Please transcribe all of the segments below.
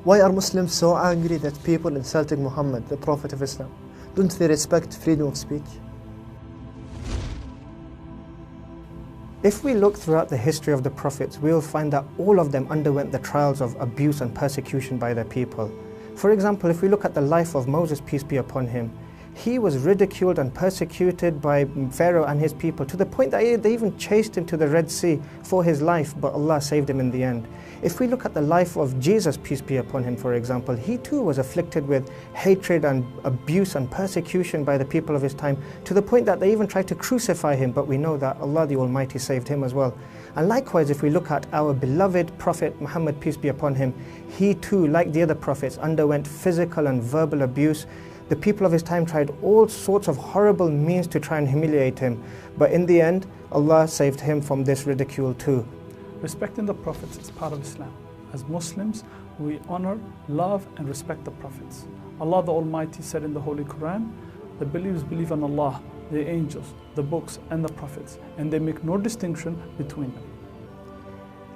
Why are Muslims so angry that people insulting Muhammad, the Prophet of Islam? Don't they respect freedom of speech? If we look throughout the history of the Prophets, we will find that all of them underwent the trials of abuse and persecution by their people. For example, if we look at the life of Moses, peace be upon him, he was ridiculed and persecuted by Pharaoh and his people to the point that they even chased him to the Red Sea for his life, but Allah saved him in the end. If we look at the life of Jesus, peace be upon him, for example, he too was afflicted with hatred and abuse and persecution by the people of his time to the point that they even tried to crucify him, but we know that Allah the Almighty saved him as well. And likewise, if we look at our beloved Prophet Muhammad, peace be upon him, he too, like the other prophets, underwent physical and verbal abuse. The people of his time tried all sorts of horrible means to try and humiliate him, but in the end, Allah saved him from this ridicule too. Respecting the prophets is part of Islam. As Muslims, we honor, love and respect the prophets. Allah the Almighty said in the Holy Quran, the believers believe in Allah, the angels, the books and the prophets, and they make no distinction between them.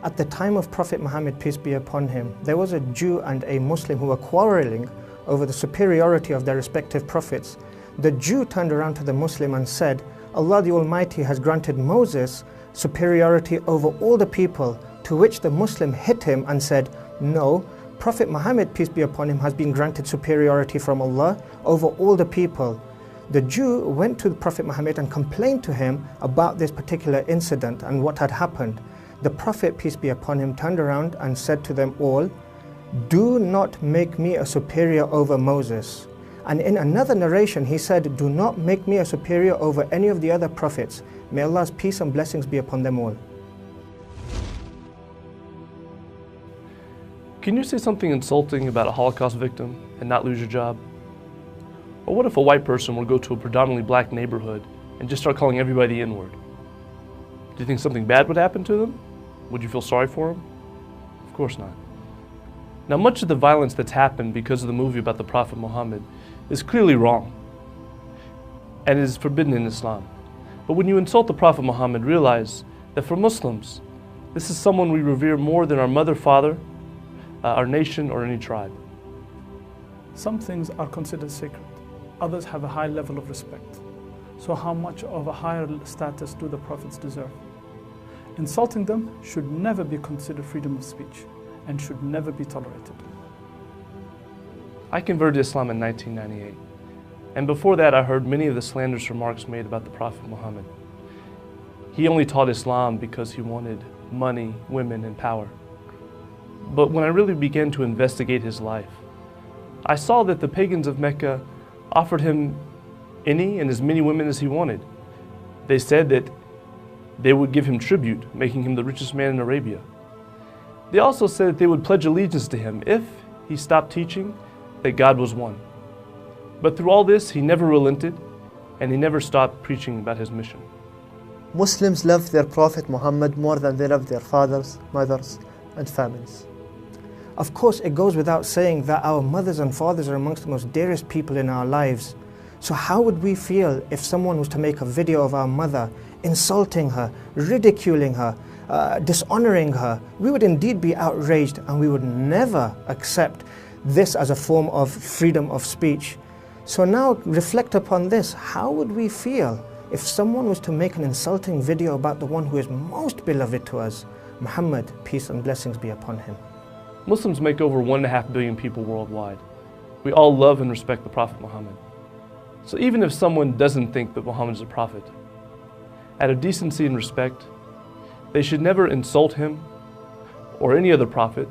At the time of Prophet Muhammad, peace be upon him, there was a Jew and a Muslim who were quarreling over the superiority of their respective prophets. The Jew turned around to the Muslim and said, Allah the Almighty has granted Moses superiority over all the people, to which the Muslim hit him and said, no, Prophet Muhammad, peace be upon him, has been granted superiority from Allah over all the people. The Jew went to the Prophet Muhammad and complained to him about this particular incident and what had happened. The Prophet, peace be upon him, turned around and said to them all, do not make me a superior over Moses. And in another narration he said, do not make me a superior over any of the other prophets. May Allah's peace and blessings be upon them all. Can you say something insulting about a Holocaust victim and not lose your job? Or what if a white person were to go to a predominantly black neighborhood and just start calling everybody the N-word? Do you think something bad would happen to them? Would you feel sorry for them? Of course not. Now, much of the violence that's happened because of the movie about the Prophet Muhammad is clearly wrong and is forbidden in Islam. But when you insult the Prophet Muhammad, realize that for Muslims, this is someone we revere more than our mother, father, our nation, or any tribe. Some things are considered sacred. Others have a high level of respect. So how much of a higher status do the prophets deserve? Insulting them should never be considered freedom of speech and should never be tolerated. I converted to Islam in 1998, and before that I heard many of the slanderous remarks made about the Prophet Muhammad. He only taught Islam because he wanted money, women, and power. But when I really began to investigate his life, I saw that the pagans of Mecca offered him any and as many women as he wanted. They said that they would give him tribute, making him the richest man in Arabia. They also said that they would pledge allegiance to him if he stopped teaching that God was one. But through all this, he never relented, and he never stopped preaching about his mission. Muslims love their Prophet Muhammad more than they love their fathers, mothers, and families. Of course, it goes without saying that our mothers and fathers are amongst the most dearest people in our lives. So how would we feel if someone was to make a video of our mother, insulting her, ridiculing her, dishonoring her? We would indeed be outraged, and we would never accept this as a form of freedom of speech. So now reflect upon this. How would we feel if someone was to make an insulting video about the one who is most beloved to us, Muhammad, peace and blessings be upon him? Muslims make over 1.5 billion people worldwide. We all love and respect the Prophet Muhammad. So even if someone doesn't think that Muhammad is a prophet, out of decency and respect, they should never insult him or any other prophet,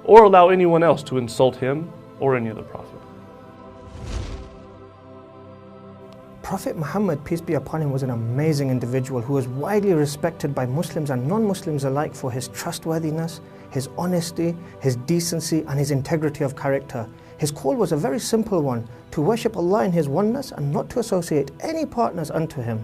or allow anyone else to insult him or any other prophet. Prophet Muhammad, peace be upon him, was an amazing individual who was widely respected by Muslims and non-Muslims alike for his trustworthiness, his honesty, his decency, and his integrity of character. His call was a very simple one: to worship Allah in His oneness and not to associate any partners unto Him.